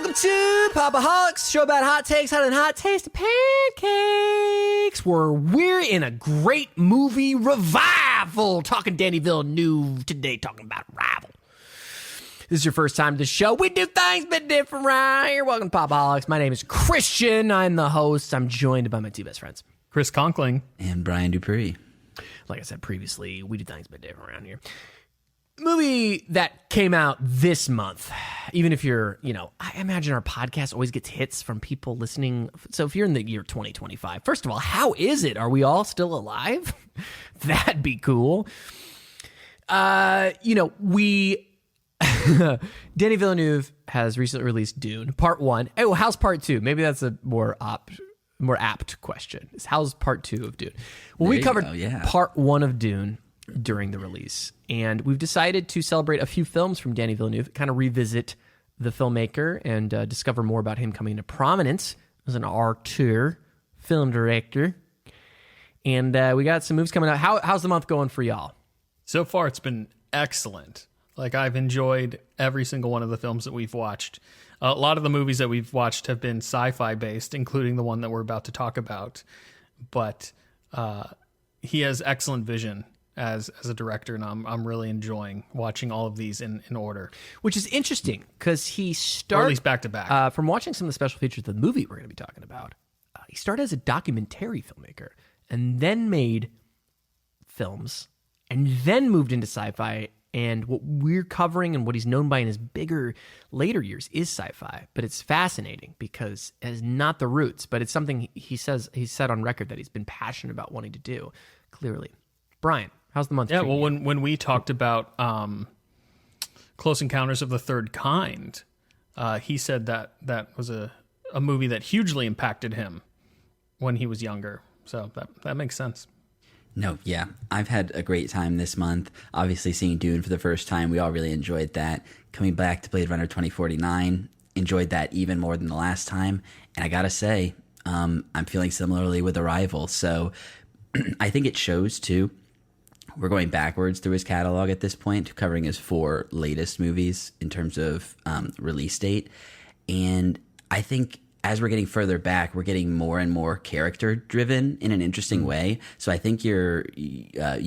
Welcome to Pop-O-Holics, show about hot takes, hotter than hot taste of pancakes, where we're in a great movie revival. Talking Denis Villeneuve today, talking about Arrival. This is your first time to the show. We do things a bit different right here. Welcome to Pop-O-Holics. My name is Christian. I'm the host. I'm joined by my two best friends, Chris Conkling and Brian Dupree. Like I said previously, we do things a bit different around here. Movie that came out this month, even if you're, I imagine our podcast always gets hits from people listening. So if you're in the year 2025, first of all, how is it? Are we all still alive? That'd be cool. Denis Villeneuve has recently released Dune, Part 1. Oh, how's Part 2? Maybe that's a more apt question. How's Part 2 of Dune? Well, we covered Part 1 of Dune during the release, and we've decided to celebrate a few films from Denis Villeneuve, kind of revisit the filmmaker and discover more about him coming into prominence as an auteur, film director. And we got some movies coming out. How's the month going for y'all? So far, it's been excellent. Like, I've enjoyed every single one of the films that we've watched. A lot of the movies that we've watched have been sci-fi based, including the one that we're about to talk about. But he has excellent vision as a director, and I'm really enjoying watching all of these in order. Which is interesting, because he started... Or at least back-to-back. From watching some of the special features of the movie we're going to be talking about, he started as a documentary filmmaker, and then made films, and then moved into sci-fi, and what we're covering and what he's known by in his bigger, later years is sci-fi. But it's fascinating, because it's not the roots, but it's something he's said on record that he's been passionate about wanting to do, clearly. Brian, how's the month? Yeah, well, when we talked about Close Encounters of the Third Kind, he said that was a movie that hugely impacted him when he was younger. So that makes sense. No, yeah. I've had a great time this month. Obviously, seeing Dune for the first time, we all really enjoyed that. Coming back to Blade Runner 2049, enjoyed that even more than the last time. And I gotta say, I'm feeling similarly with Arrival. So I think it shows, too. We're going backwards through his catalog at this point, covering his 4 latest movies in terms of release date. And I think as we're getting further back, we're getting more and more character-driven in an interesting way. So I think you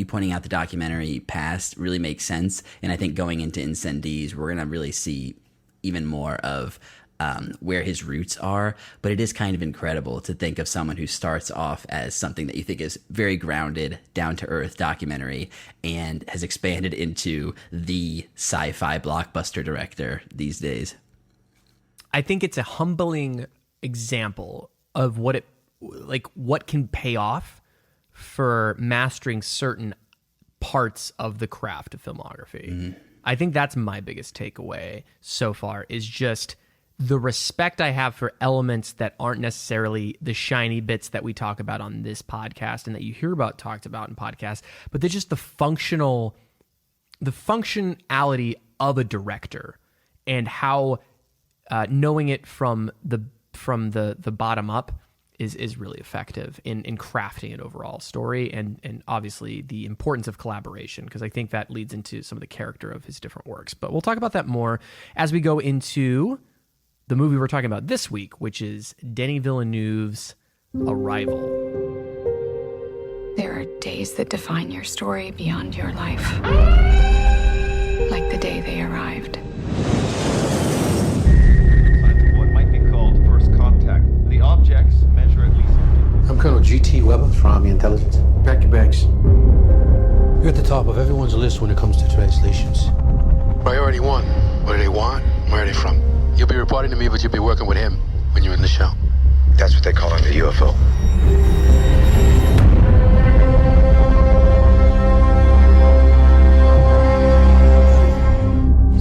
pointing out the documentary past really makes sense. And I think going into Incendies, we're going to really see even more of where his roots are. But it is kind of incredible to think of someone who starts off as something that you think is very grounded, down-to-earth documentary and has expanded into the sci-fi blockbuster director these days. I think it's a humbling example of what can pay off for mastering certain parts of the craft of filmography. Mm-hmm. I think that's my biggest takeaway so far, is just the respect I have for elements that aren't necessarily the shiny bits that we talk about on this podcast and that you hear about talked about in podcasts, but they're just the functionality of a director, and how knowing it from the bottom up is really effective in crafting an overall story, and obviously the importance of collaboration, because I think that leads into some of the character of his different works. But we'll talk about that more as we go into the movie we're talking about this week, which is Denis Villeneuve's Arrival. There are days that define your story beyond your life. Like the day they arrived. What might be called first contact. The objects measure at least... I'm Colonel G.T. Weber from Army Intelligence. Pack your bags. You're at the top of everyone's list when it comes to translations. Priority 1. What do they want? Where are they from? You'll be reporting to me, but you'll be working with him when you're in the show. That's what they call it, a UFO.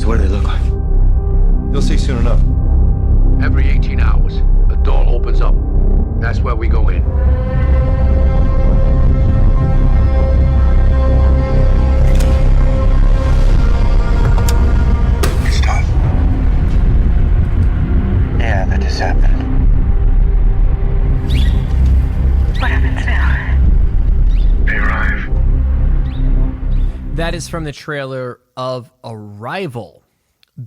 So what do they look like? You'll see soon enough. Every 18 hours, the door opens up. That's where we go in. It's tough. Yeah, that just happened. What happens now? They arrive. That is from the trailer of Arrival,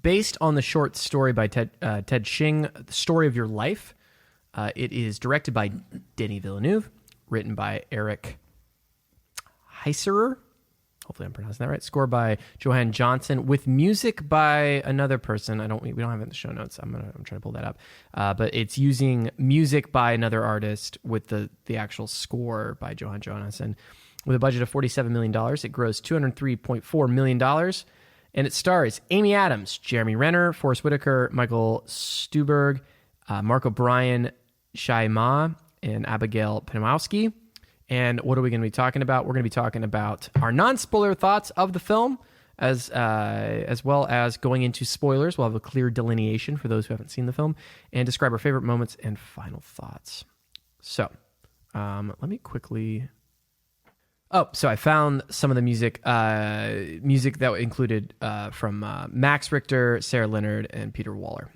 based on the short story by Ted Ching, The Story of Your Life. It is directed by Denis Villeneuve, written by Eric Heisserrer. Hopefully I'm pronouncing that right. Score by Johannsson, with music by another person. We don't have it in the show notes. I'm trying to pull that up. But it's using music by another artist with the actual score by Johannsson. With a budget of $47 million, it grossed $203.4 million. And it stars Amy Adams, Jeremy Renner, Forrest Whitaker, Michael Stuhlberg, Mark O'Brien, Tzi Ma, and Abigail Panowski. And what are we going to be talking about? We're going to be talking about our non-spoiler thoughts of the film, as well as going into spoilers. We'll have a clear delineation for those who haven't seen the film, and describe our favorite moments and final thoughts. So, let me quickly... so I found some of the music that included from Max Richter, Sarah Leonard, and Peter Waller.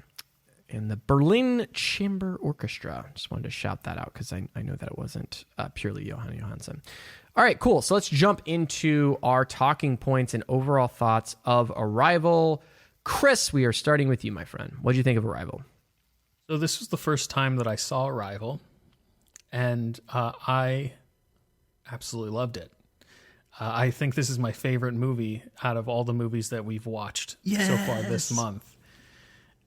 And the Berlin Chamber Orchestra. Just wanted to shout that out because I know that it wasn't purely Johannsson. All right, cool. So let's jump into our talking points and overall thoughts of Arrival. Chris, we are starting with you, my friend. What did you think of Arrival? So this was the first time that I saw Arrival, and I absolutely loved it. I think this is my favorite movie out of all the movies that we've watched so far this month.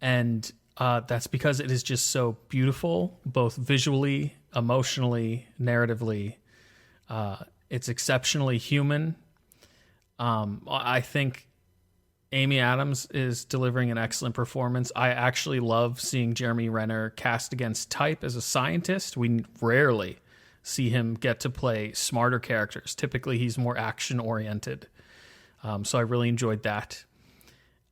And that's because it is just so beautiful, both visually, emotionally, narratively. It's exceptionally human. I think Amy Adams is delivering an excellent performance. I actually love seeing Jeremy Renner cast against type as a scientist. We rarely see him get to play smarter characters. Typically, he's more action-oriented. So I really enjoyed that.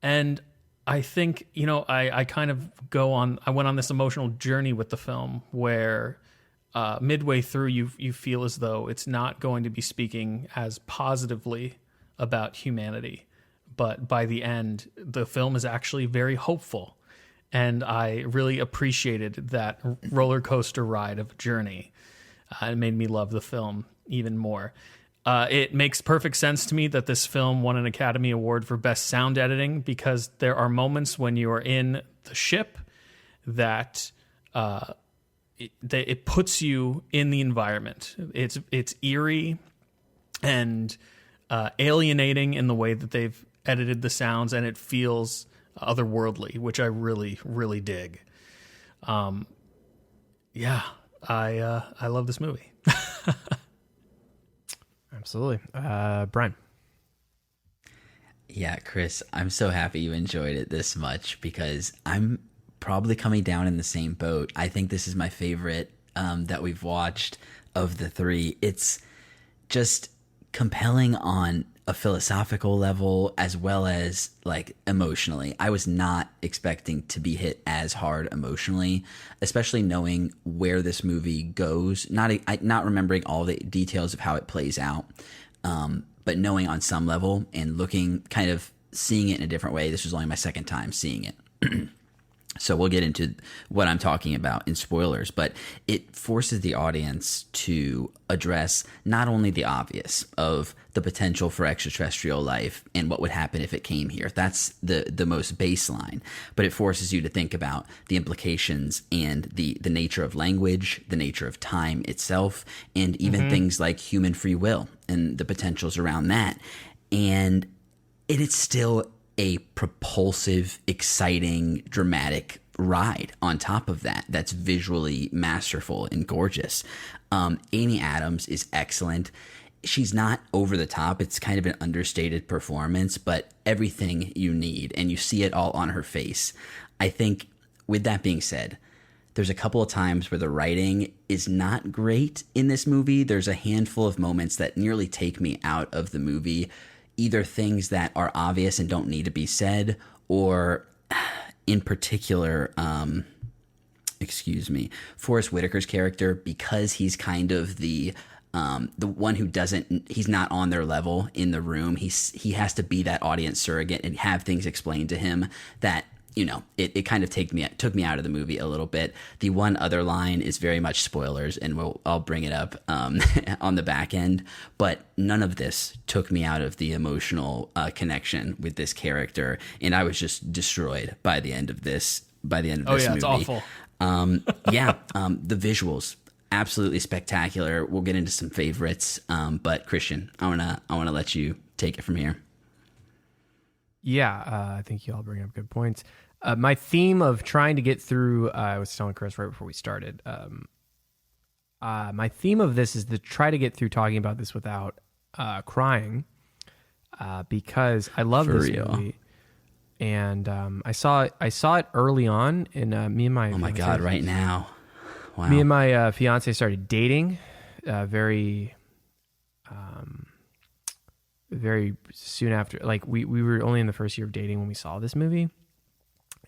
And I think, I kind of I went on this emotional journey with the film where midway through you feel as though it's not going to be speaking as positively about humanity. But by the end, the film is actually very hopeful. And I really appreciated that roller coaster ride of a journey. It made me love the film even more. It makes perfect sense to me that this film won an Academy Award for Best Sound Editing, because there are moments when you are in the ship that it puts you in the environment. It's eerie and alienating in the way that they've edited the sounds, and it feels otherworldly, which I really, really dig. I love this movie. Absolutely. Brian. Yeah, Chris, I'm so happy you enjoyed it this much, because I'm probably coming down in the same boat. I think this is my favorite that we've watched of the three. It's just compelling on a philosophical level as well as like emotionally. I was not expecting to be hit as hard emotionally, especially knowing where this movie goes. Not remembering all the details of how it plays out, but knowing on some level and seeing it in a different way. This was only my second time seeing it. So we'll get into what I'm talking about in spoilers, but it forces the audience to address not only the obvious of the potential for extraterrestrial life and what would happen if it came here. That's the most baseline, but it forces you to think about the implications and the nature of language, the nature of time itself, and even things like human free will and the potentials around that. And it's still a propulsive, exciting, dramatic ride on top of that that's visually masterful and gorgeous. Amy Adams is excellent. She's not over the top. It's kind of an understated performance, but everything you need, and you see it all on her face. I think, with that being said, there's a couple of times where the writing is not great in this movie. There's a handful of moments that nearly take me out of the movie. Either things that are obvious and don't need to be said, or in particular, Forrest Whitaker's character, because he's kind of the one who he's not on their level in the room. He has to be that audience surrogate and have things explained to him that it kind of took me out of the movie a little bit. The one other line is very much spoilers, and I'll bring it up on the back end. But none of this took me out of the emotional connection with this character, and I was just destroyed by the end of this. Movie. It's awful. The visuals, absolutely spectacular. We'll get into some favorites, but Christian, I wanna let you take it from here. Yeah, I think you all bring up good points. My theme of trying to get through, I was telling Chris right before we started, my theme of this is to try to get through talking about this without crying, because I love this movie. And I saw it early on, and me and my oh my god, right now, wow. Me and my fiance started dating, very soon after. Like we were only in the first year of dating when we saw this movie,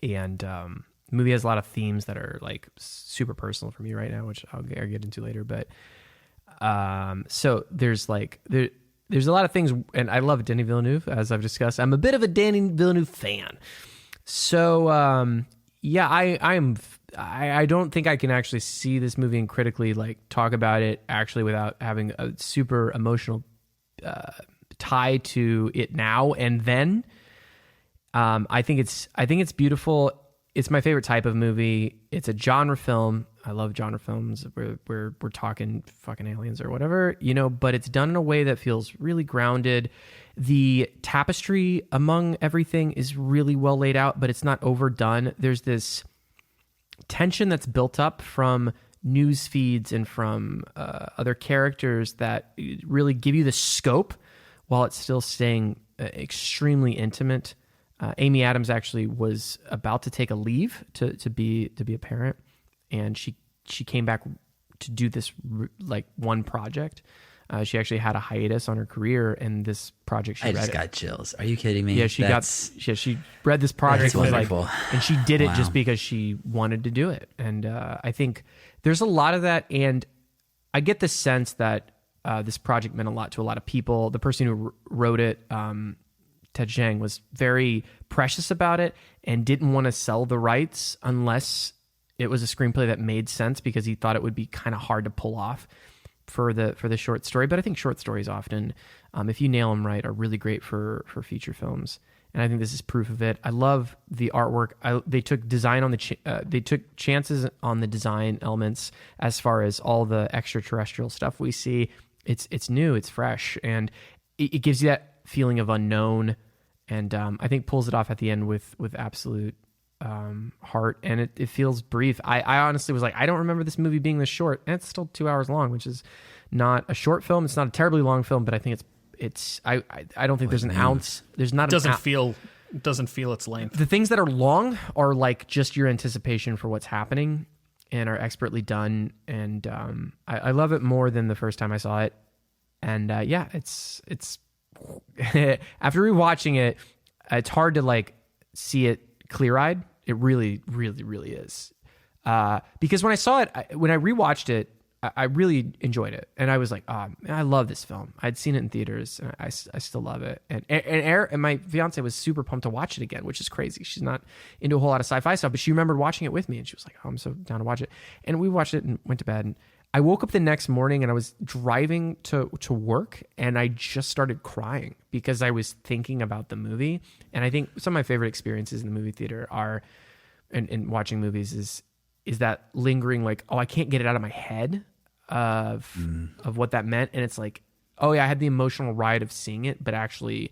and the movie has a lot of themes that are like super personal for me right now, which I'll get into later. But so there's a lot of things, and I love Denis Villeneuve, as I've discussed. I'm a bit of a Denis Villeneuve fan. So, I don't think I can actually see this movie and critically talk about it actually without having a super emotional tie to it now and then. I think it's beautiful. It's my favorite type of movie. It's a genre film. I love genre films where we're talking fucking aliens or whatever, but it's done in a way that feels really grounded. The tapestry among everything is really well laid out, but it's not overdone. There's this tension that's built up from news feeds and from other characters that really give you the scope while it's still staying extremely intimate. Amy Adams actually was about to take a leave to be a parent, and she came back to do this one project. She actually had a hiatus on her career, and this project I just got chills. Are you kidding me? Yeah, she read this project and was wonderful. and she did it just because she wanted to do it. And I think there's a lot of that, and I get the sense that this project meant a lot to a lot of people. The person who wrote it, Ted Chiang, was very precious about it and didn't want to sell the rights unless it was a screenplay that made sense, because he thought it would be kind of hard to pull off for the short story. But I think short stories often, if you nail them right, are really great for feature films. And I think this is proof of it. I love the artwork. They took design on they took chances on the design elements as far as all the extraterrestrial stuff we see. It's new, it's fresh, and it gives you that feeling of unknown. And I think pulls it off at the end with absolute heart, and it feels brief. I honestly was like, I don't remember this movie being this short, and it's still 2 hours long, which is not a short film. It's not a terribly long film, but I think it's I don't think there's an ounce. There's not. It doesn't feel its length. The things that are long are like just your anticipation for what's happening, and are expertly done. And I love it more than the first time I saw it. And it's after rewatching it, it's hard to see it clear-eyed. It really, really, really is. Because when I saw it, when I rewatched it, I really enjoyed it, and I was like, "Oh, man, I love this film." I'd seen it in theaters, and I still love it. And my fiance was super pumped to watch it again, which is crazy. She's not into a whole lot of sci-fi stuff, but she remembered watching it with me, and she was like, "Oh, I'm so down to watch it." And we watched it and went to bed. And I woke up the next morning, and I was driving to work, and I just started crying because I was thinking about the movie. And I think some of my favorite experiences in the movie theater are, and watching movies is that lingering, I can't get it out of my head of what that meant. And it's like, oh yeah, I had the emotional ride of seeing it, but actually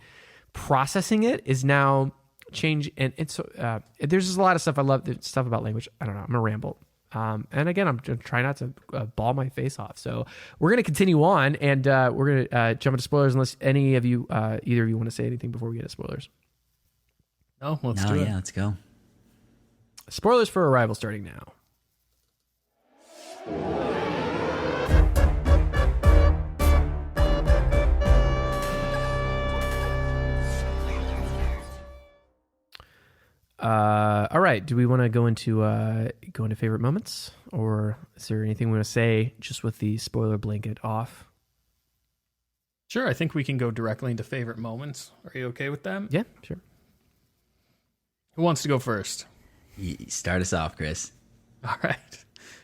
processing it is now change. And it's there's just a lot of stuff I love. The stuff about language. I don't know. I'm gonna ramble. And again, I'm trying not to ball my face off. So we're gonna continue on, and we're gonna jump into spoilers unless any of you, either of you, want to say anything before we get to spoilers. No, let's do it. Yeah, let's go. Spoilers for Arrival starting now. All right. Do we want to go into favorite moments, or is there anything we want to say just with the spoiler blanket off? Sure. I think we can go directly into favorite moments. Are you okay with that? Yeah, sure. Who wants to go first? Start us off, Chris. All right.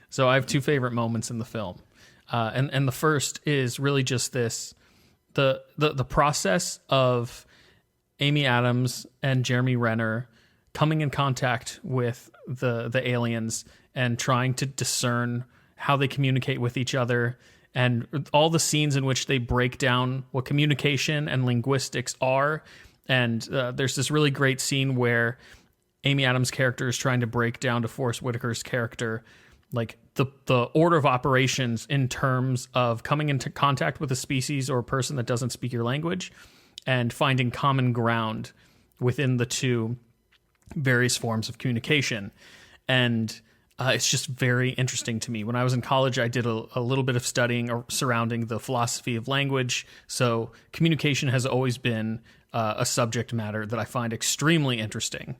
So I have two favorite moments in the film. And the first is really just this, the process of Amy Adams and Jeremy Renner coming in contact with the aliens and trying to discern how they communicate with each other, and all the scenes in which they break down what communication and linguistics are. And there's this really great scene where Amy Adams' character is trying to break down to Forest Whitaker's character, like the order of operations in terms of coming into contact with a species or a person that doesn't speak your language and finding common ground within the two various forms of communication. And it's just very interesting to me. When I was in college, I did a little bit of studying surrounding the philosophy of language. So communication has always been a subject matter that I find extremely interesting.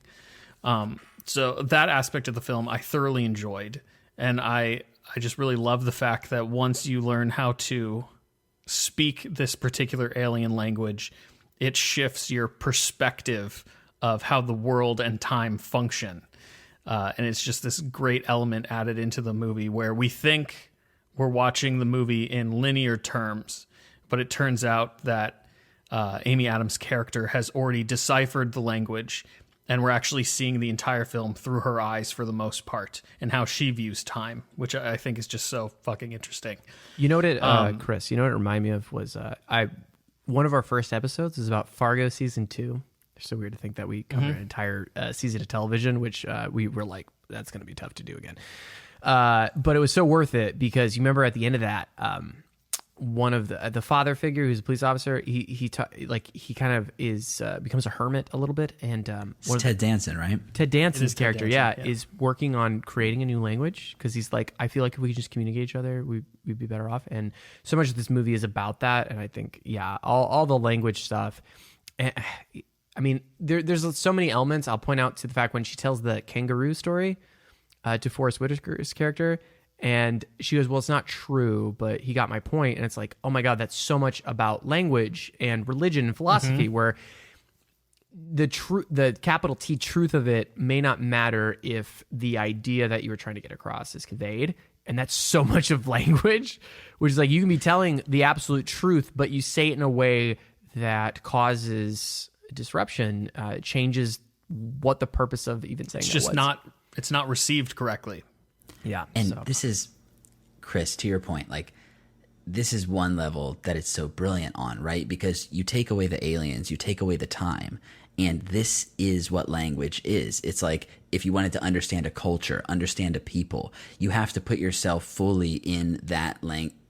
So that aspect of the film I thoroughly enjoyed. And I just really love the fact that once you learn how to speak this particular alien language, it shifts your perspective of how the world and time function. And it's just this great element added into the movie where we think we're watching the movie in linear terms, but it turns out that Amy Adams' character has already deciphered the language, and we're actually seeing the entire film through her eyes for the most part, and how she views time, which I think is just so fucking interesting. You know what it, Chris, you know what it reminded me of was one of our first episodes is about Fargo season 2. It's so weird to think that we covered an entire season of television, which we were like, that's going to be tough to do again. But it was so worth it because you remember at the end of that, one of the father figure who's a police officer, he kind of is becomes a hermit a little bit, and it's Ted Danson, right? Ted Danson's character, yeah, is working on creating a new language because he's like, I feel like if we could just communicate each other, we'd be better off. And so much of this movie is about that, and I think all the language stuff. I mean, there's so many elements. I'll point out to the fact when she tells the kangaroo story to Forest Whitaker's character, and she goes, well, it's not true, but he got my point. And it's like, oh my God, that's so much about language and religion and philosophy, where the capital T truth of it may not matter if the idea that you were trying to get across is conveyed. And that's so much of language, which is like, you can be telling the absolute truth, but you say it in a way that causes disruption, changes what the purpose of even saying it's just was. It's not received correctly. Yeah. And this is, Chris, to your point, like, this is one level that it's so brilliant on, right? Because you take away the aliens, you take away the time, and this is what language is. It's like, if you wanted to understand a culture, understand a people, you have to put yourself fully in that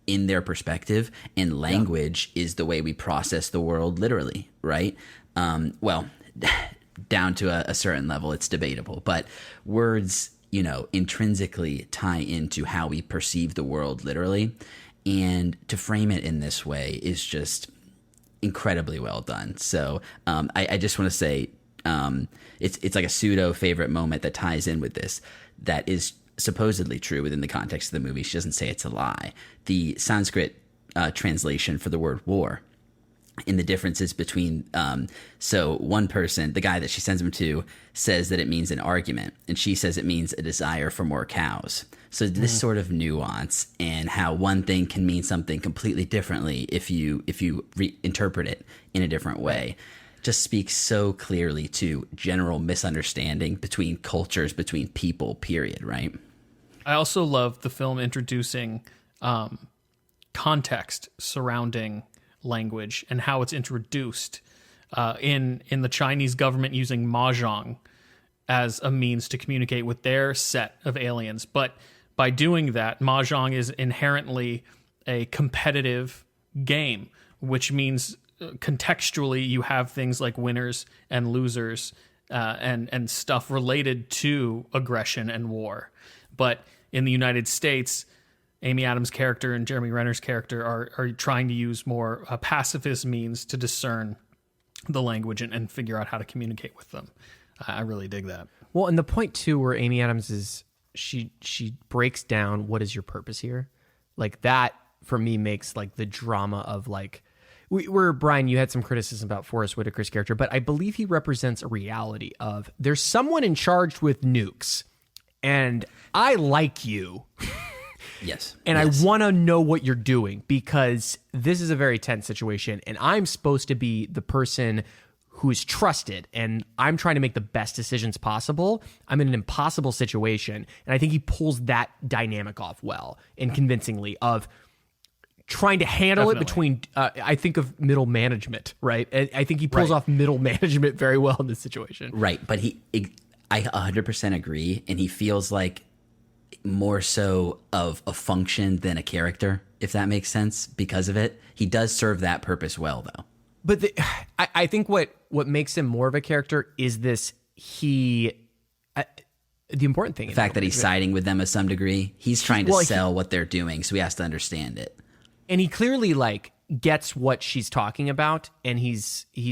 in their perspective, and language is the way we process the world literally, right? Well, down to a certain level, it's debatable, but words, intrinsically tie into how we perceive the world literally. And to frame it in this way is just incredibly well done. So I just want to say it's like a pseudo favorite moment that ties in with this, that is supposedly true within the context of the movie. She doesn't say it's a lie. The Sanskrit translation for the word war, in the differences between, so one person, the guy that she sends him to, says that it means an argument, and she says it means a desire for more cows. So this sort of nuance and how one thing can mean something completely differently if you reinterpret it in a different way, just speaks so clearly to general misunderstanding between cultures, between people, period, right? I also love the film introducing context surrounding language and how it's introduced in the Chinese government using mahjong as a means to communicate with their set of aliens. But by doing that, mahjong is inherently a competitive game, which means contextually you have things like winners and losers and stuff related to aggression and war. But in the United States, Amy Adams' character and Jeremy Renner's character are trying to use more pacifist means to discern the language and figure out how to communicate with them. I really dig that. Well, and the point too, where Amy Adams is, she breaks down what is your purpose here, like that for me makes like the drama of like, Brian, you had some criticism about Forrest Whitaker's character, but I believe he represents a reality of there's someone in charge with nukes, and I like you. Yes. And I want to know what you're doing, because this is a very tense situation, and I'm supposed to be the person who is trusted, and I'm trying to make the best decisions possible. I'm in an impossible situation, and I think he pulls that dynamic off well and convincingly of trying to handle it between, I think of middle management, right? I think he pulls off middle management very well in this situation. Right, but I 100% agree, and he feels like more so of a function than a character, if that makes sense, because of it. He does serve that purpose well, though. But I think what makes him more of a character is this, the important thing. The fact that he's siding with them to some degree. He's trying to sell what they're doing, so he has to understand it. And he clearly gets what she's talking about, and he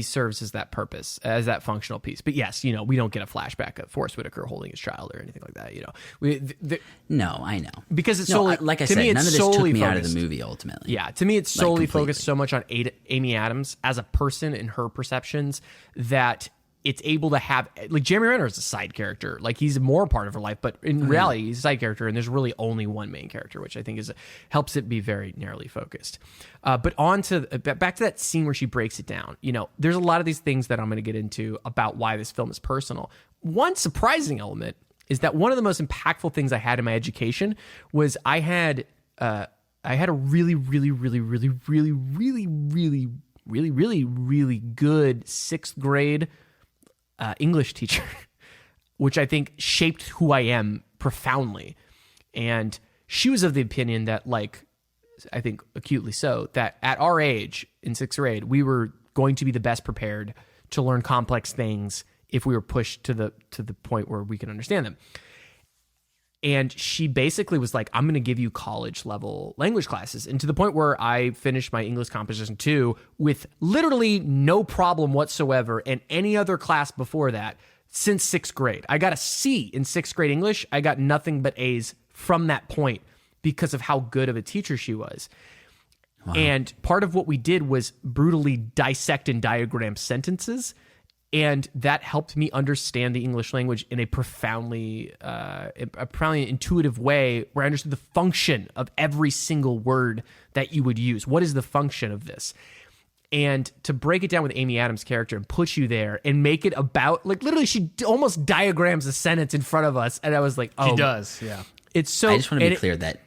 serves as that purpose, as that functional piece. But yes, we don't get a flashback of Forrest Whitaker holding his child or anything like that. No, I know, because it's solely, like I said, none of this took me out of the movie ultimately. Yeah, to me, it's solely focused so much on Amy Adams as a person and her perceptions that it's able to have, Jeremy Renner is a side character. He's more part of her life, but in reality, he's a side character, and there's really only one main character, which I think helps it be very narrowly focused. But back to that scene where she breaks it down. There's a lot of these things that I'm going to get into about why this film is personal. One surprising element is that one of the most impactful things I had in my education was I had a really, really, really, really, really, really, really, really, really, really good 6th grade English teacher, which I think shaped who I am profoundly. And she was of the opinion that, I think acutely so, that at our age in 6th grade, we were going to be the best prepared to learn complex things if we were pushed to the point where we can understand them. And she basically was like, I'm going to give you college level language classes. And to the point where I finished my English Composition 2 with literally no problem whatsoever. And any other class before that since 6th grade. I got a C in 6th grade English. I got nothing but A's from that point because of how good of a teacher she was. Wow. And part of what we did was brutally dissect and diagram sentences. And that helped me understand the English language in a profoundly intuitive way, where I understood the function of every single word that you would use. What is the function of this? And to break it down with Amy Adams' character and put you there and make it about, literally she almost diagrams a sentence in front of us. And I was like, oh. She does, yeah. It's so. I just want to be clear that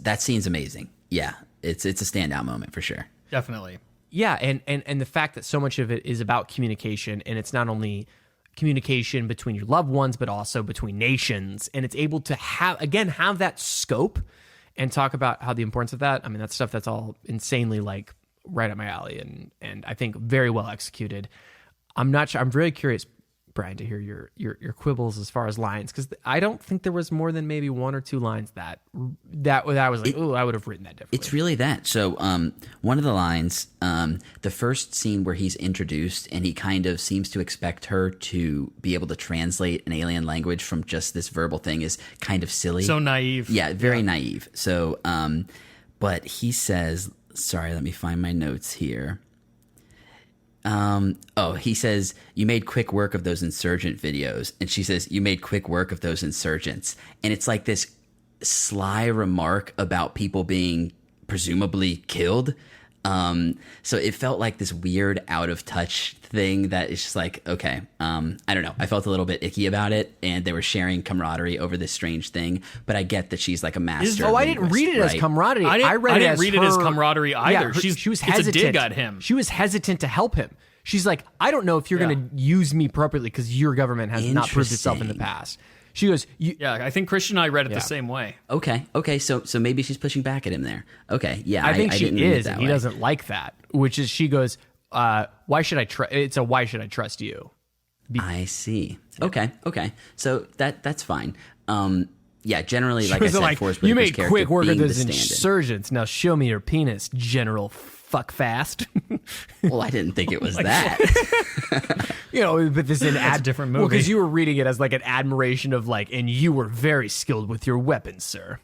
that scene's amazing. Yeah, it's a standout moment for sure. Definitely. Yeah, and the fact that so much of it is about communication, and it's not only communication between your loved ones, but also between nations, and it's able to have that scope and talk about how the importance of that. I mean, that's stuff that's all insanely right up my alley, and I think very well executed. I'm not sure. I'm very curious, Brian, to hear your quibbles as far as lines, because I don't think there was more than maybe 1 or 2 lines that I was like, I would have written that differently. It's really that. So one of the lines, the first scene where he's introduced and he kind of seems to expect her to be able to translate an alien language from just this verbal thing is kind of silly. So naive. Yeah, very naive. So, but he says, sorry, let me find my notes here. He says, you made quick work of those insurgent videos. And she says, you made quick work of those insurgents. And it's like this sly remark about people being presumably killed. So it felt like this weird out of touch thing that is just like, okay, I don't know. I felt a little bit icky about it, and they were sharing camaraderie over this strange thing. But I get that she's like a master. I didn't read it as camaraderie. I didn't read it as camaraderie either. Yeah, she was hesitant. It's a dig at him. She was hesitant to help him. She's like, I don't know if you're going to use me appropriately because your government has not proved itself in the past. She goes, I think Christian and I read it the same way. Okay. So maybe she's pushing back at him there. Okay, yeah. I think she is, and he doesn't like that. Which is, she goes, why should I trust? It's a why should I trust you? I see. Yeah. Okay. So that's fine. Generally, like I said, Forrest Whitaker's you made character quick work of those stand-in. insurgents. Now show me your penis, General Fuck Fast. Well, I didn't think it was that. But this is a different movie. Well, because you were reading it as an admiration of and you were very skilled with your weapons, sir.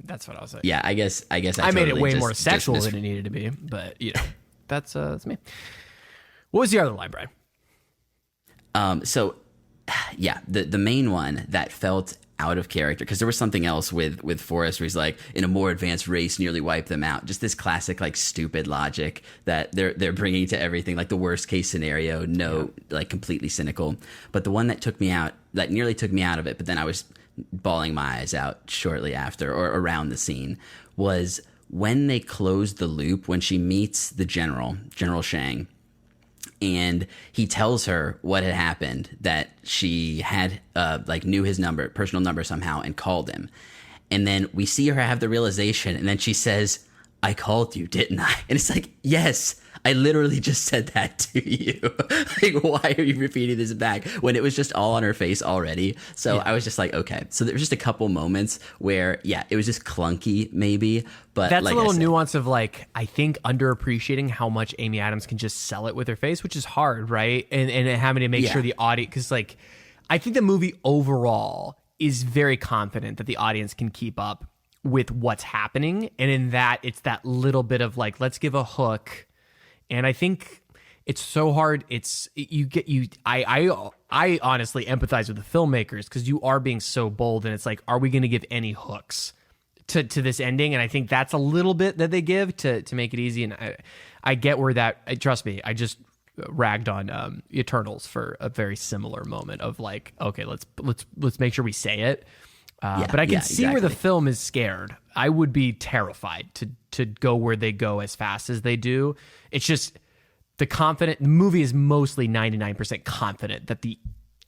That's what I was saying. Yeah, I guess I made it totally way just more sexual dismissed- than it needed to be, but that's me. What was the other line, Brian? So yeah, the main one that felt out of character, because there was something else with Forrest where he's like, in a more advanced race nearly wiped them out. Just this classic like stupid logic that they're bringing to everything, like the worst case scenario, like completely cynical. But the one that nearly took me out of it, but then I was bawling my eyes out shortly after or around the scene, was when they closed the loop, when she meets the General Shang, and he tells her what had happened, that she had knew his personal number somehow, and called him. And then we see her have the realization, and then she says, I called you, didn't I? And it's like, yes, I literally just said that to you. Like, why are you repeating this back when it was just all on her face already? So I was just like, okay. So there was just a couple moments where, it was just clunky maybe. But that's like a little nuance of like, I think underappreciating how much Amy Adams can just sell it with her face, which is hard, right? And having to make sure the audience, because like, I think the movie overall is very confident that the audience can keep up with what's happening. And in that, it's that little bit of like, let's give a hook. And I think it's so hard. I honestly empathize with the filmmakers, because you are being so bold, and it's like, are we going to give any hooks to this ending? And I think that's a little bit that they give to make it easy. And I get where that, trust me, I just ragged on Eternals for a very similar moment of like, okay, let's make sure we say it. But I can see where the film is scared. I would be terrified to go where they go as fast as they do. It's just the movie is mostly 99% confident that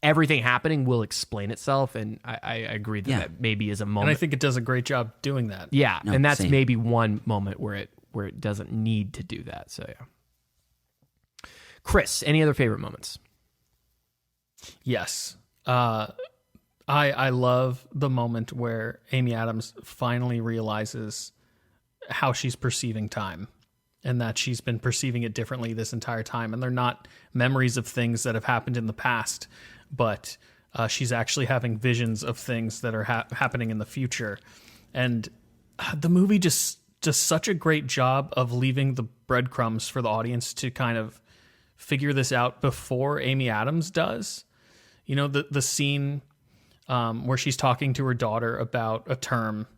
everything happening will explain itself. And I agree that maybe is a moment. And I think it does a great job doing that. Yeah. No, and that's maybe one moment where it doesn't need to do that. So yeah. Chris, any other favorite moments? Yes. I love the moment where Amy Adams finally realizes how she's perceiving time, and that she's been perceiving it differently this entire time. And they're not memories of things that have happened in the past, but she's actually having visions of things that are happening in the future. And the movie just does such a great job of leaving the breadcrumbs for the audience to kind of figure this out before Amy Adams does. You know, the scene where she's talking to her daughter about a term,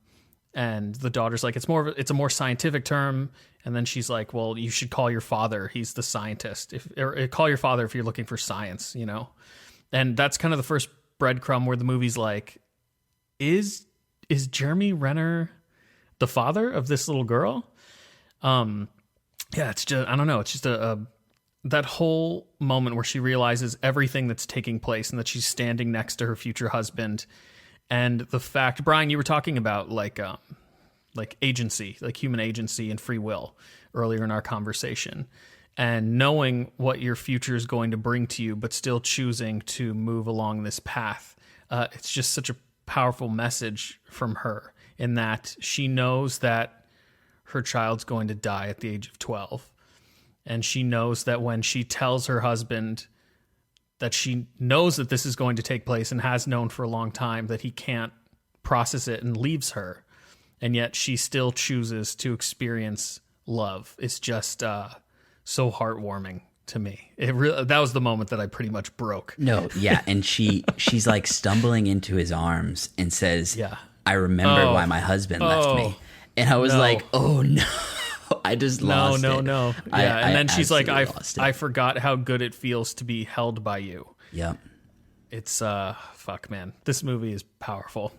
and the daughter's like, it's a more scientific term. And then she's like, well, you should call your father. He's the scientist. Or call your father if you're looking for science, you know? And that's kind of the first breadcrumb where the movie's like, is Jeremy Renner the father of this little girl? It's just, I don't know. It's just that whole moment where she realizes everything that's taking place, and that she's standing next to her future husband. And the fact, Brian, you were talking about like agency, like human agency and free will earlier in our conversation, and knowing what your future is going to bring to you, but still choosing to move along this path. It's just such a powerful message from her, in that she knows that her child's going to die at the age of 12. And she knows that when she tells her husband that she knows that this is going to take place, and has known for a long time, that he can't process it and leaves her. And yet she still chooses to experience love. It's just so heartwarming to me. That was the moment that I pretty much broke. No, yeah. And she's like stumbling into his arms and says, I remember why my husband left me. And I was like, oh no. I just lost it. No. Yeah, and then she's like, I forgot how good it feels to be held by you. Yep. It's, fuck, man. This movie is powerful.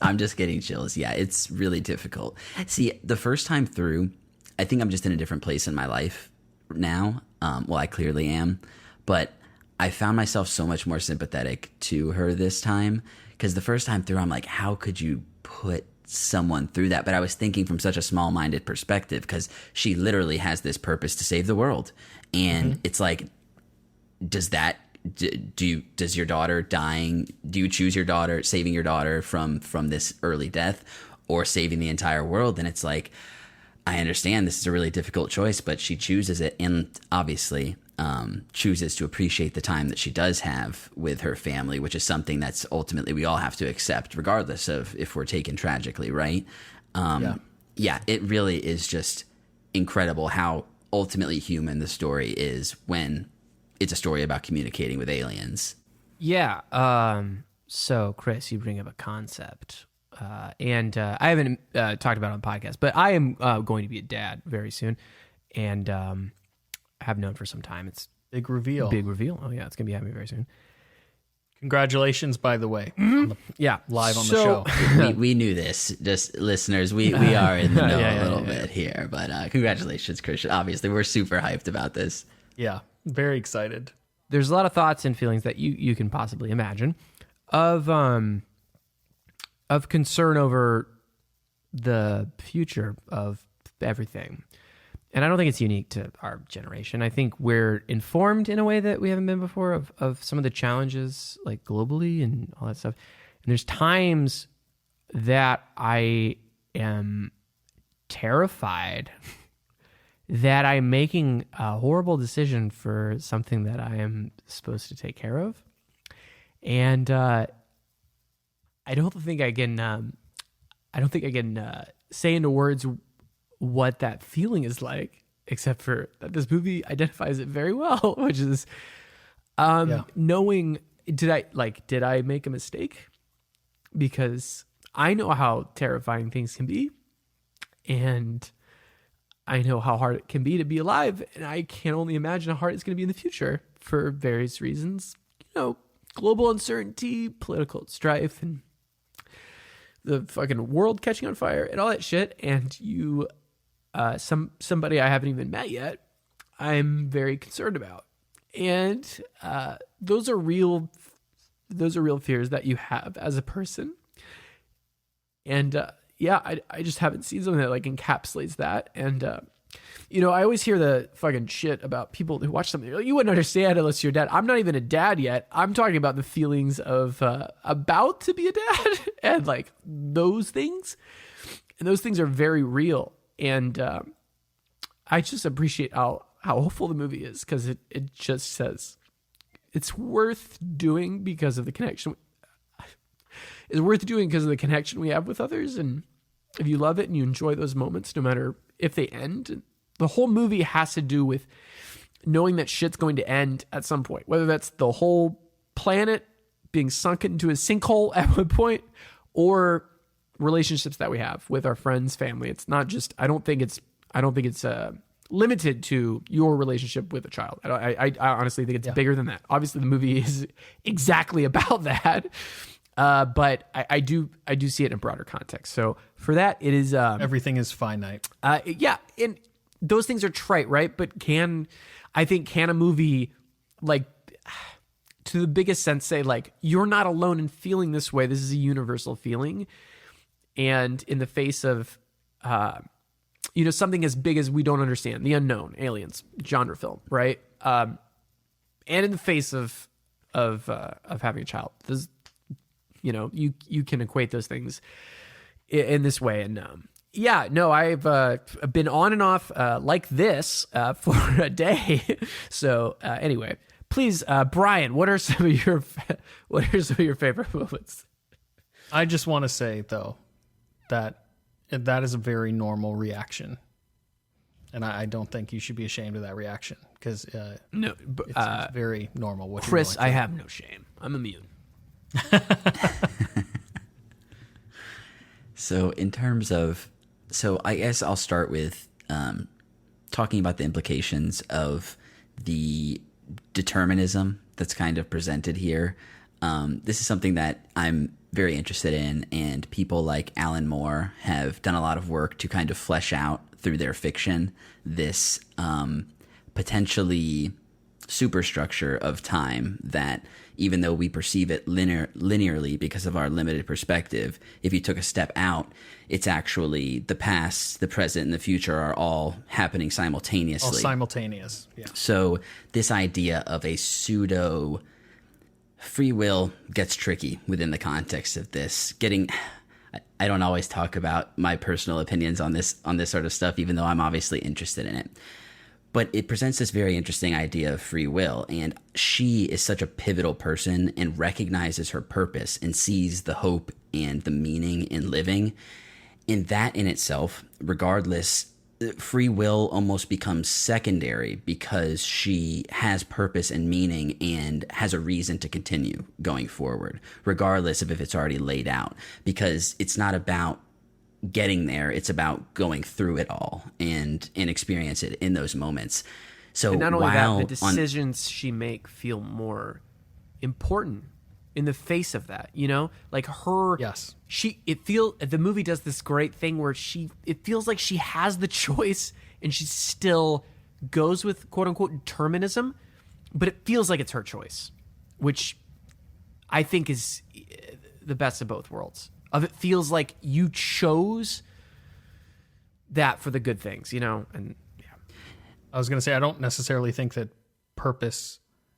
I'm just getting chills. Yeah, it's really difficult. See, the first time through, I think I'm just in a different place in my life now. Well, I clearly am. But I found myself so much more sympathetic to her this time. Because the first time through, I'm like, how could you put someone through that? But I was thinking from such a small-minded perspective, because she literally has this purpose to save the world. And it's like, does your daughter dying, do you choose your daughter, saving your daughter from this early death, or saving the entire world? And it's like, I understand this is a really difficult choice, but she chooses it. And obviously, chooses to appreciate the time that she does have with her family, which is something that's ultimately we all have to accept, regardless of if we're taken tragically, right? Yeah, it really is just incredible how ultimately human the story is when it's a story about communicating with aliens. Yeah. So, Chris, you bring up a concept. And I haven't talked about it on the podcast, but I am going to be a dad very soon. And have known for some time. It's big reveal. Big reveal. Oh, yeah. It's going to be happening very soon. Congratulations, by the way. Live on the show. We knew this. Just listeners, we are in the know a little bit here. But congratulations, Christian. Obviously, we're super hyped about this. Yeah, very excited. There's a lot of thoughts and feelings that you can possibly imagine of concern over the future of everything. And I don't think it's unique to our generation. I think we're informed in a way that we haven't been before of some of the challenges, like globally and all that stuff. And there's times that I am terrified that I'm making a horrible decision for something that I am supposed to take care of. And I don't think I can say into words what that feeling is like, except for that this movie identifies it very well, which is knowing, did I make a mistake? Because I know how terrifying things can be, and I know how hard it can be to be alive, and I can only imagine how hard it's going to be in the future for various reasons. Global uncertainty, political strife, and the fucking world catching on fire and all that shit. And somebody I haven't even met yet, I'm very concerned about. And those are real fears that you have as a person. And I just haven't seen something that like encapsulates that. And I always hear the fucking shit about people who watch something. You wouldn't understand unless you're a dad. I'm not even a dad yet. I'm talking about the feelings of about to be a dad and like those things. And those things are very real. And I just appreciate how hopeful the movie is, because it just says it's worth doing because of the connection. It's worth doing because of the connection we have with others. And if you love it and you enjoy those moments, no matter if they end, the whole movie has to do with knowing that shit's going to end at some point, whether that's the whole planet being sunk into a sinkhole at one point, or relationships that we have with our friends, family. It's not just, I don't think it's limited to your relationship with a child. I honestly think it's bigger than that. Obviously the movie is exactly about that. But I do see it in a broader context. So for that, it is, everything is finite. And those things are trite, right? But can a movie, like, to the biggest sense, say like, you're not alone in feeling this way. This is a universal feeling. And in the face of, something as big as we don't understand, the unknown, aliens, genre film, right? And in the face of having a child, this, you can equate those things in this way. And I've been on and off like this for a day. So anyway, please, Brian, what are some of your favorite moments? I just want to say though that is a very normal reaction, and I don't think you should be ashamed of that reaction, because it's very normal. Chris, I have no shame. I'm immune. So in terms of, I guess I'll start with talking about the implications of the determinism that's kind of presented here. This is something that I'm very interested in, and people like Alan Moore have done a lot of work to kind of flesh out through their fiction this potentially superstructure of time that, even though we perceive it linearly because of our limited perspective, if you took a step out, it's actually the past, the present, and the future are all happening simultaneously. All simultaneous, yeah. So this idea of a pseudo free will gets tricky within the context of this. I don't always talk about my personal opinions on this sort of stuff, even though I'm obviously interested in it. But it presents this very interesting idea of free will, and she is such a pivotal person and recognizes her purpose and sees the hope and the meaning in living. And that in itself, regardless, free will almost becomes secondary because she has purpose and meaning and has a reason to continue going forward, regardless of if it's already laid out, because it's not about getting there, it's about going through it all and experience it in those moments. So and not only that, the decisions she make feel more important in the face of that, you know, like her. Yes. The movie does this great thing where it feels like she has the choice and she still goes with quote unquote determinism, but it feels like it's her choice, which I think is the best of both worlds. It feels like you chose that for the good things, you know? And yeah. I was going to say, I don't necessarily think that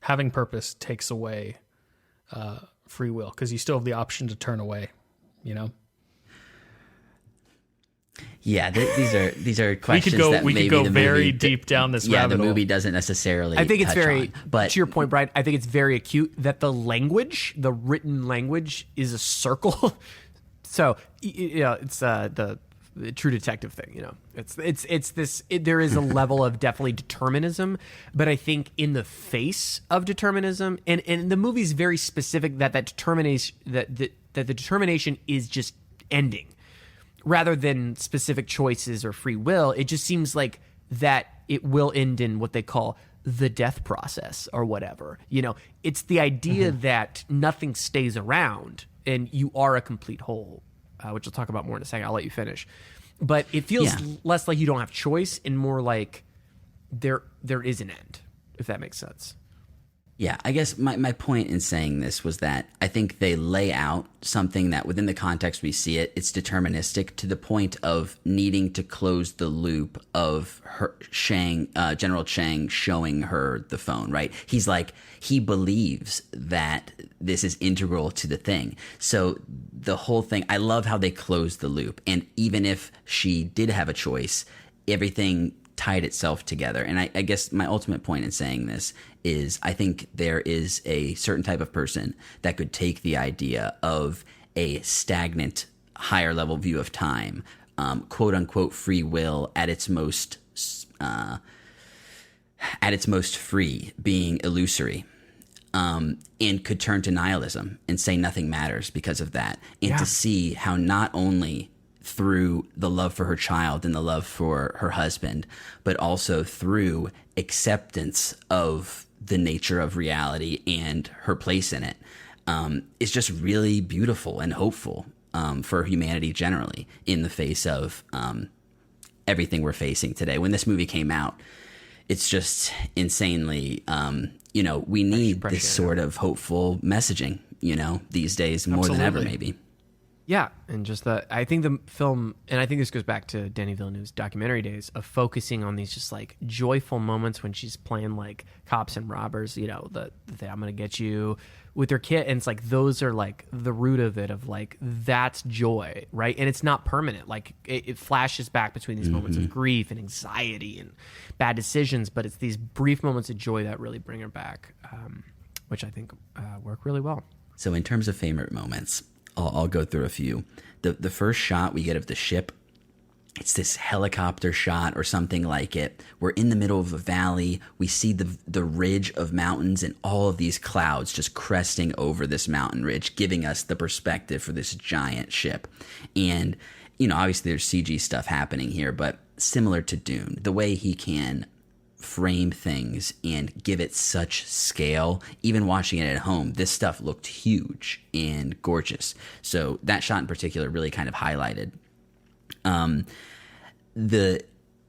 having purpose takes away free will, because you still have the option to turn away, you know? Yeah, these are questions we could go very deep down this rabbit hole. The movie doesn't necessarily. I think it's very. But to your point, Brian, I think it's very acute that the written language, is a circle. So it's the True Detective thing. You know, it's this. There is a level of definitely determinism, but I think in the face of determinism, and the movie's very specific that determination that the determination is just ending, rather than specific choices or free will. It just seems like that it will end in what they call the death process or whatever. You know, it's the idea that nothing stays around and you are a complete whole, which we'll talk about more in a second. I'll let you finish. But it feels less like you don't have choice and more like there is an end, if that makes sense. Yeah, I guess my point in saying this was that I think they lay out something that within the context we see it, it's deterministic to the point of needing to close the loop of her General Shang showing her the phone, right? He's like, he believes that this is integral to the thing. So the whole thing, I love how they close the loop. And even if she did have a choice, everything tied itself together. And I guess my ultimate point in saying this is I think there is a certain type of person that could take the idea of a stagnant, higher level view of time, quote unquote free will at its most free, being illusory, and could turn to nihilism and say nothing matters because of that. And to see how not only through the love for her child and the love for her husband, but also through acceptance of the nature of reality and her place in it, is just really beautiful and hopeful for humanity generally in the face of everything we're facing today. When this movie came out, it's just insanely, we need this sort of hopeful messaging, these days more than ever, maybe. Yeah, and just I think the film, and I think this goes back to Denis Villeneuve's documentary days of focusing on these just like joyful moments when she's playing like cops and robbers, the I'm gonna get you with her kid, and it's like those are like the root of it, of like that's joy, right? And it's not permanent. Like it flashes back between these moments of grief and anxiety and bad decisions, but it's these brief moments of joy that really bring her back, which I think work really well. So in terms of favorite moments, I'll go through a few. The first shot we get of the ship, it's this helicopter shot or something like it. We're in the middle of a valley. We see the ridge of mountains and all of these clouds just cresting over this mountain ridge, giving us the perspective for this giant ship. And, obviously there's CG stuff happening here, but similar to Dune, the way he can frame things and give it such scale. Even watching it at home, this stuff looked huge and gorgeous. So that shot in particular really kind of highlighted the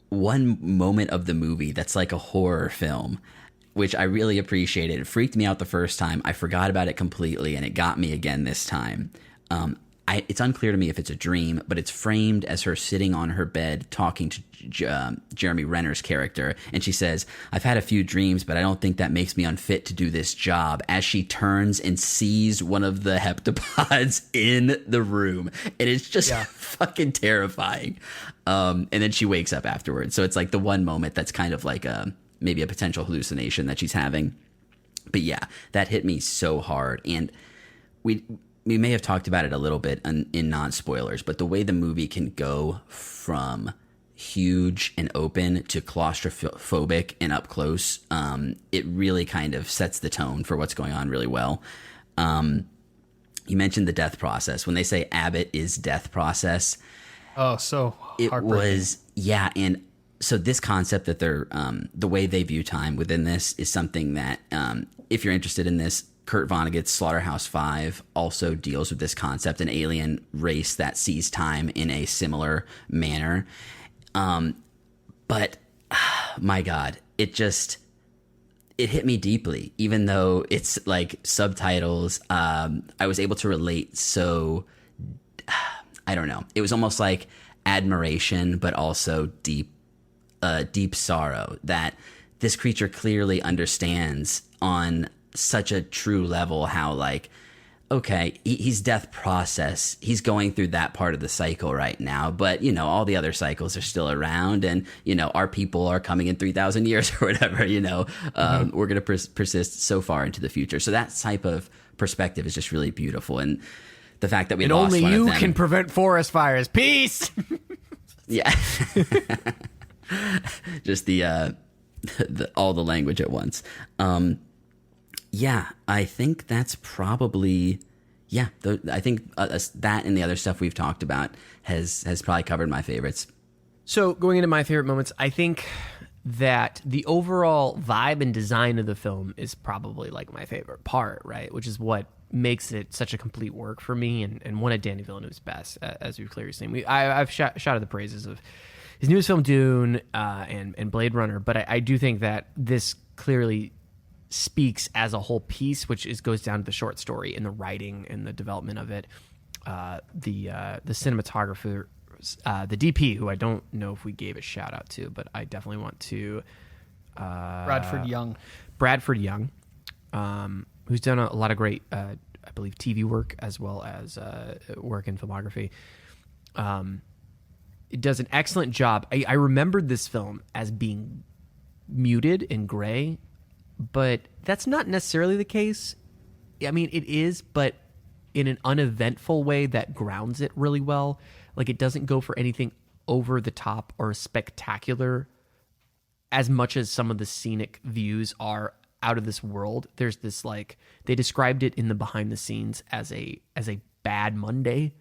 one moment of the movie that's like a horror film, which I really appreciated. It freaked me out the first time. I forgot about it completely, and it got me again this time. it's unclear to me if it's a dream, but it's framed as her sitting on her bed talking to Jeremy Renner's character. And she says, "I've had a few dreams, but I don't think that makes me unfit to do this job," as she turns and sees one of the heptapods in the room. And it's just fucking terrifying. And then she wakes up afterwards. So it's like the one moment that's kind of like maybe a potential hallucination that she's having. But yeah, that hit me so hard. And we may have talked about it a little bit in non-spoilers, but the way the movie can go from huge and open to claustrophobic and up close, it really kind of sets the tone for what's going on really well. You mentioned the death process. When they say Abbott is death process, so it heartbreaking. was, and so this concept that they're, the way they view time within this is something that, if you're interested in this, Kurt Vonnegut's Slaughterhouse-5 also deals with this concept, an alien race that sees time in a similar manner. But my God, it hit me deeply, even though it's like subtitles. I was able to relate. So I don't know. It was almost like admiration, but also deep sorrow that this creature clearly understands on such a true level how, like, okay, he's death process. He's going through that part of the cycle right now, but, you know, all the other cycles are still around, and, you know, our people are coming in 3,000 years or whatever, you know, we're going to persist so far into the future. So that type of perspective is just really beautiful. And the fact that we lost only one you of them, can prevent forest fires. Peace. yeah. Just the all the language at once. Yeah, I think that's probably, I think that and the other stuff we've talked about has probably covered my favorites. So going into my favorite moments, I think that the overall vibe and design of the film is probably like my favorite part, right? Which is what makes it such a complete work for me, and one of Danny Villeneuve's best, as we've clearly seen. I've shouted the praises of his newest film, Dune, and Blade Runner, but I do think that this clearly speaks as a whole piece, which goes down to the short story and the writing and the development of it. The cinematographer, the DP, who I don't know if we gave a shout out to, but I definitely want to. Bradford Young, who's done a lot of great, I believe, TV work as well as work in filmography. It does an excellent job. I remembered this film as being muted and gray, but that's not necessarily the case. I mean, it is, but in an uneventful way that grounds it really well. Like, it doesn't go for anything over the top or spectacular as much as some of the scenic views are out of this world. There's this, like, they described it in the behind the scenes as a bad Monday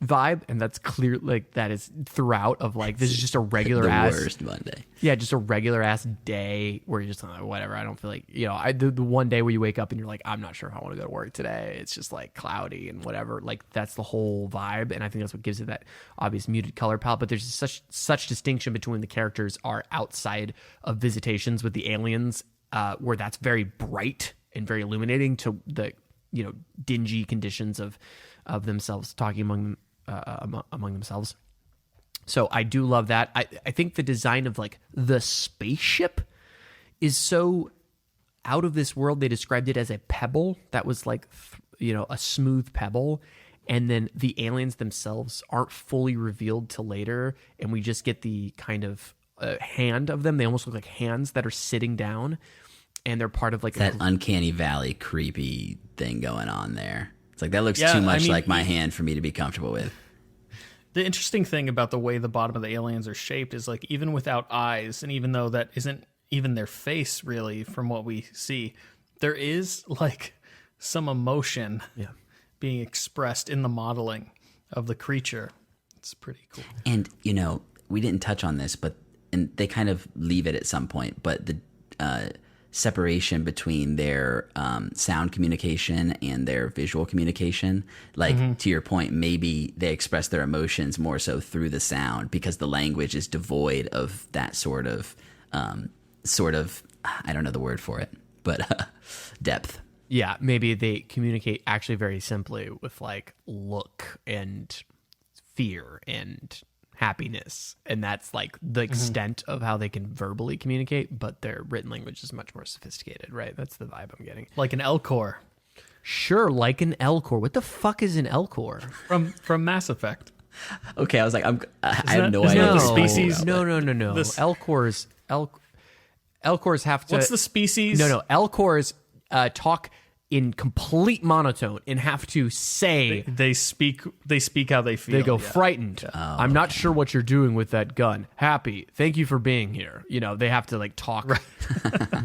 vibe, and that's clear, like, that is throughout of, like, this is just a regular ass worst Monday. Yeah, just a regular ass day where you're just like, whatever, I don't feel like, you know, the one day where you wake up and you're like, I'm not sure if I want to go to work today. It's just like cloudy and whatever. Like, that's the whole vibe, and I think that's what gives it that obvious muted color palette. But there's such distinction between the characters are outside of visitations with the aliens, where that's very bright and very illuminating to the, you know, dingy conditions of themselves talking among themselves. So I do love that. I think the design of, like, the spaceship is so out of this world. They described it as a pebble that was like, you know, a smooth pebble. And then the aliens themselves aren't fully revealed till later. And we just get the kind of hand of them. They almost look like hands that are sitting down. And they're part of, like, that uncanny valley creepy thing going on there. It's like, that looks too much like my hand for me to be comfortable with. The interesting thing about the way the bottom of the aliens are shaped is, like, even without eyes, and even though that isn't even their face really from what we see, there is, like, some emotion being expressed in the modeling of the creature. It's pretty cool. And, you know, we didn't touch on this, and they kind of leave it at some point, but the separation between their sound communication and their visual communication, like, to your point, maybe they express their emotions more so through the sound because the language is devoid of that sort of I don't know the word for it, but depth. Yeah, maybe they communicate actually very simply with like look and fear and happiness, and that's like the extent of how they can verbally communicate, but their written language is much more sophisticated, right? That's the vibe I'm getting. Like an Elcor. Sure, like an Elcor. What the fuck is an Elcor? From Mass Effect. Okay, I was like, I have no idea. Isn't that No, the species? no. Elcors have to. What's the species? No. Elcors talk in complete monotone and have to say They speak how they feel. they go yeah. frightened. I'm not sure what you're doing with that gun. Happy. Thank you for being here. You know, they have to like talk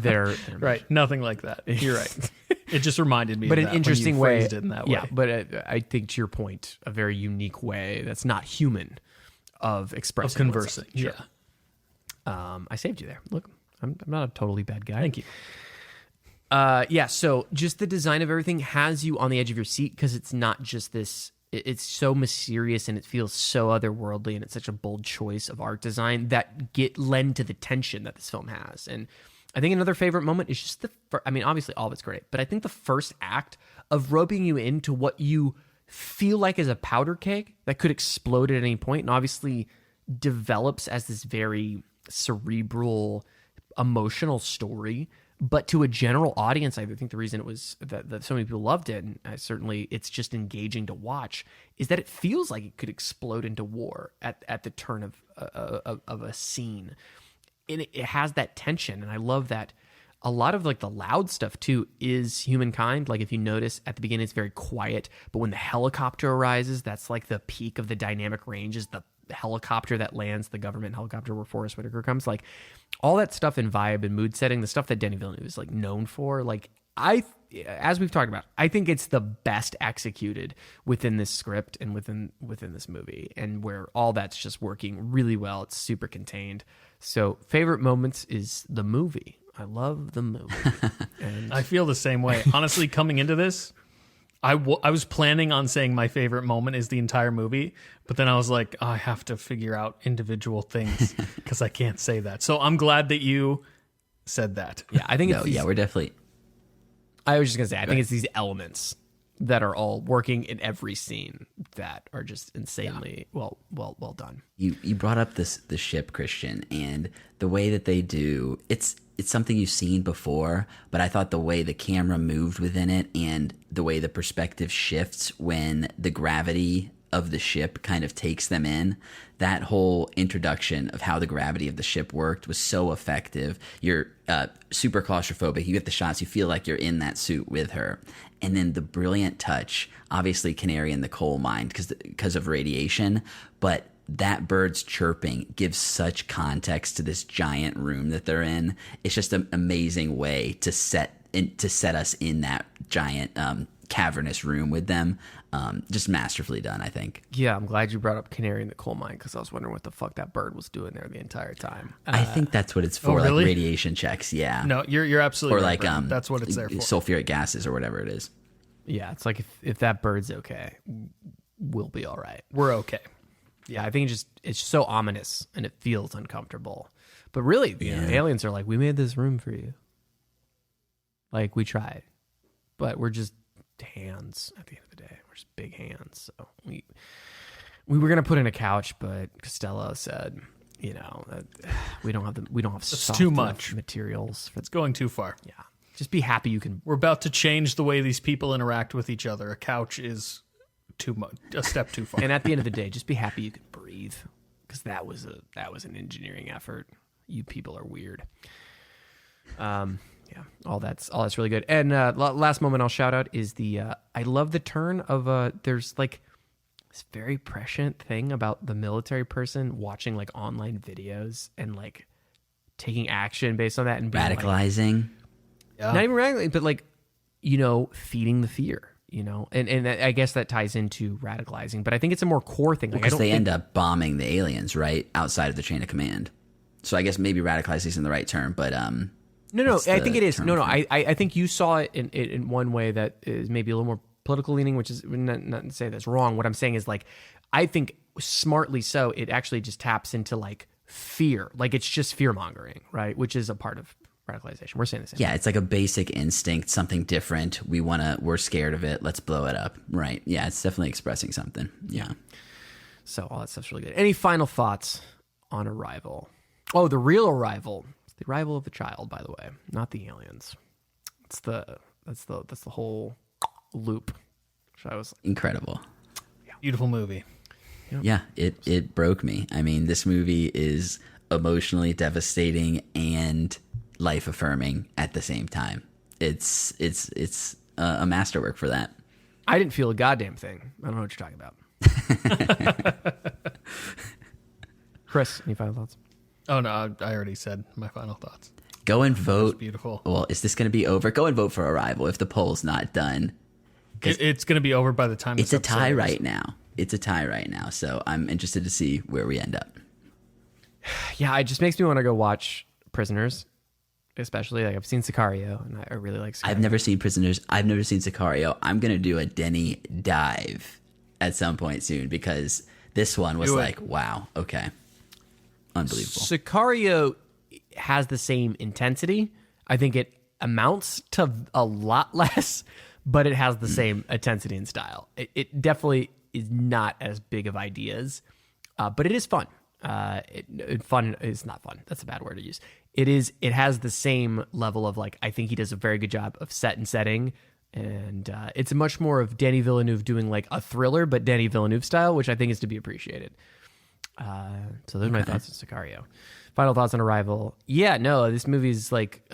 their Right. Nothing like that. You're right. It just reminded me but of an that interesting when you way. phrased it in that Yeah, way. but I think to your point, a very unique way that's not human of expressing Of conversing. oneself. Yeah. I saved you there. Look, I'm not a totally bad guy. Thank you. Yeah, so just the design of everything has you on the edge of your seat because it's not just this. It's so mysterious and it feels so otherworldly, and it's such a bold choice of art design that lend to the tension that this film has. And I think another favorite moment is just obviously all of it's great, but I think the first act of roping you into what you feel like is a powder keg that could explode at any point, and obviously develops as this very cerebral, emotional story. But to a general audience, I think the reason it was that so many people loved it, and certainly it's just engaging to watch, is that it feels like it could explode into war at the turn of a scene. And it has that tension, and I love that. A lot of like the loud stuff too is humankind. Like if you notice at the beginning, it's very quiet, but when the helicopter arises, that's like the peak of the dynamic range is the helicopter that lands, the government helicopter where Forrest Whitaker comes. Like all that stuff in vibe and mood setting, the stuff that Denis Villeneuve is like known for. Like as we've talked about, I think it's the best executed within this script and within this movie, and where all that's just working really well. It's super contained. So favorite moments is the movie. I love the movie. And I feel the same way. Honestly, coming into this, I was planning on saying my favorite moment is the entire movie, but then I was like, I have to figure out individual things because I can't say that. So I'm glad that you said that. yeah, I think We're definitely. I was just gonna say, I think it's these elements that are all working in every scene that are just insanely well done. You brought up the ship, Christian, and the way that they do it's something you've seen before, but I thought the way the camera moved within it and the way the perspective shifts when the gravity of the ship kind of takes them in, that whole introduction of how the gravity of the ship worked was so effective. You're super claustrophobic. You get the shots, you feel like you're in that suit with her. And then the brilliant touch, obviously canary in the coal mine because of radiation, but that bird's chirping gives such context to this giant room that they're in. It's just an amazing way to set us in that giant cavernous room with them. Just masterfully done, I think. Yeah, I'm glad you brought up canary in the coal mine because I was wondering what the fuck that bird was doing there the entire time. I think that's what it's for, really? like radiation checks. Yeah. No, you're absolutely or right, like Brent. That's what it's there for. sulfuric gases or whatever it is. Yeah, it's like if that bird's okay, we'll be all right. We're okay. Yeah, I think it's so ominous and it feels uncomfortable. But really, you know, aliens are like, we made this room for you. Like we tried, but we're just hands at the end of the day. We're just big hands. So we were gonna put in a couch, but Costello said, you know, we don't have soft too enough much materials. It's going too far. Yeah, just be happy you can. We're about to change the way these people interact with each other. A couch is too much, a step too far. And at the end of the day, just be happy you can breathe, because that was an engineering effort. You people are weird. Yeah, all that's really good. And last moment I'll shout out is I love the turn of there's like this very prescient thing about the military person watching like online videos and like taking action based on that and being Radicalizing. Like, not even radicalizing, but like, you know, feeding the fear. You know, and I guess that ties into radicalizing, but I think it's a more core thing. Like, Because they end up bombing the aliens, right, outside of the chain of command. So I guess maybe radicalizing isn't the right term, but no, I think it is. No, I think you saw it in one way that is maybe a little more political leaning, which is not to say that's wrong. What I'm saying is like, I think smartly so, it actually just taps into like fear, like it's just fear mongering, right, which is a part of radicalization. We're saying the same. Yeah, it's like a basic instinct, something different. We're scared of it. Let's blow it up. Right. Yeah, it's definitely expressing something. Yeah. So all that stuff's really good. Any final thoughts on Arrival? Oh, the real Arrival. It's the arrival of the child, by the way, not the aliens. That's the whole loop. Which I was incredible. Beautiful movie. Yep. Yeah, it broke me. I mean, this movie is emotionally devastating and life affirming at the same time. It's a masterwork for that. I didn't feel a goddamn thing. I don't know what you're talking about. Chris, any final thoughts? Oh no, I already said my final thoughts. Go and vote. Beautiful. Well, is this going to be over? Go and vote for Arrival if the poll's not done. It's going to be over by the time it's a tie right now. It's a tie right now. So I'm interested to see where we end up. Yeah, it just makes me want to go watch Prisoners, especially. Like, I've seen Sicario, and I really like Sicario. I've never seen Prisoners. I've never seen Sicario. I'm going to do a Denny dive at some point soon because this one was like, wow, okay. Unbelievable. Sicario has the same intensity. I think it amounts to a lot less, but it has the same intensity and style. It definitely is not as big of ideas, but it is fun. Fun is not fun. That's a bad word to use. It has the same level of, like, I think he does a very good job of set and setting, and it's much more of Denis Villeneuve doing like a thriller, but Denis Villeneuve style, which I think is to be appreciated. So those are my thoughts on Sicario. Final thoughts on Arrival. Yeah, no, this movie's like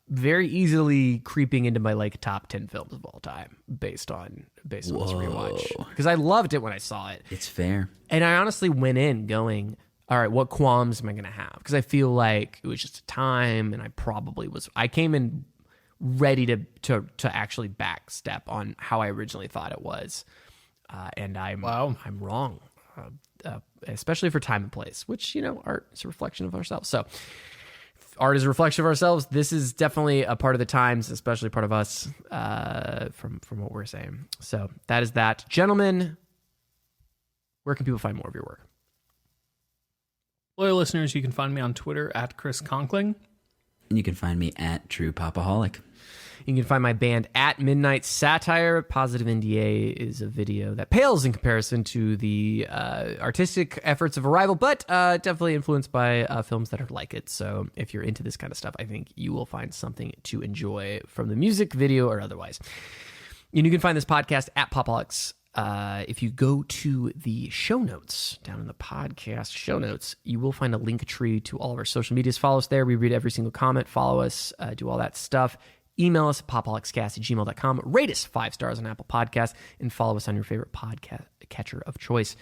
very easily creeping into my like top 10 films of all time based on this rewatch, because I loved it when I saw it. It's fair. And I honestly went in going, all right, what qualms am I going to have? Because I feel like it was just a time, and I came in ready to actually backstep on how I originally thought it was. And I'm wrong. Especially for time and place, which, art is a reflection of ourselves. So art is a reflection of ourselves. This is definitely a part of the times, especially part of us, from what we're saying. So that is that. Gentlemen, where can people find more of your work? Loyal listeners, you can find me on Twitter at Chris Conkling. And you can find me at True Pop-O-Holic. You can find my band at Midnight Satire. Positive NDA is a video that pales in comparison to the artistic efforts of Arrival, but definitely influenced by films that are like it. So if you're into this kind of stuff, I think you will find something to enjoy from the music, video, or otherwise. And you can find this podcast at Pop-O-Holics. If you go to the show notes, down in the podcast show notes, you will find a link tree to all of our social medias. Follow us there. We read every single comment. Follow us. Do all that stuff. Email us at popholicscast@gmail.com. Rate us 5 stars on Apple Podcasts, and follow us on your favorite podcast catcher of choice.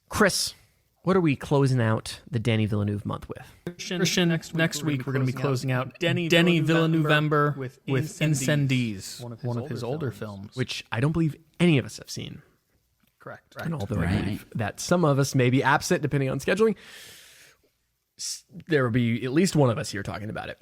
Chris, what are we closing out the Denis Villeneuve month with? Christian, next week we're going to be closing out Denis Villeneuve with Incendies, one of his older films. Which I don't believe any of us have seen. Correct. And although I believe that some of us may be absent depending on scheduling, there will be at least one of us here talking about it.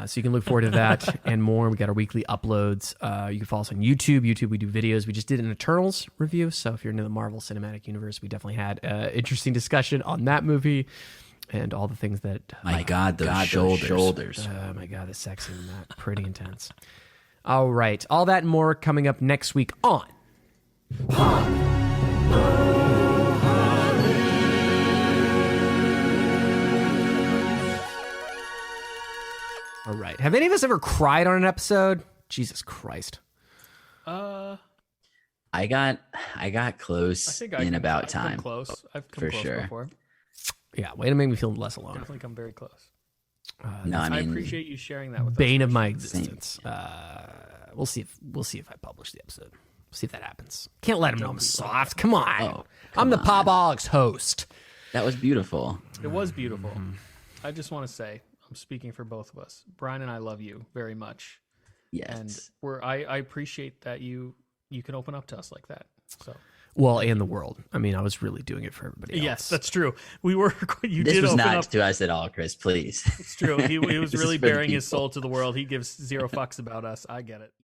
So you can look forward to that and more. We got our weekly uploads. You can follow us on YouTube. We do videos. We just did an Eternals review. So if you're into the Marvel Cinematic Universe, we definitely had an interesting discussion on that movie and all the things that... My God, those shoulders. Oh my God, the sex in that. Pretty intense. All right. All that and more coming up next week on... All right. Have any of us ever cried on an episode? Jesus Christ. I got close in about time. Close. I've come for close sure. Before. Yeah, way to make me feel less alone. Definitely come very close. No, I mean, I appreciate you sharing that with us. Bane of my existence. We'll see if I publish the episode. We'll see if that happens. Can't let him know I'm soft. Come on. I'm the Pop-O-Holics host. That was beautiful. It was beautiful. I just want to say, I'm speaking for both of us. Brian and I love you very much. Yes. And I appreciate that you can open up to us like that. So. Well, and the world. I mean, I was really doing it for everybody else. Yes, that's true. We were. This was not to us at all, Chris. Please. It's true. He was really bearing his soul to the world. He gives zero fucks about us. I get it.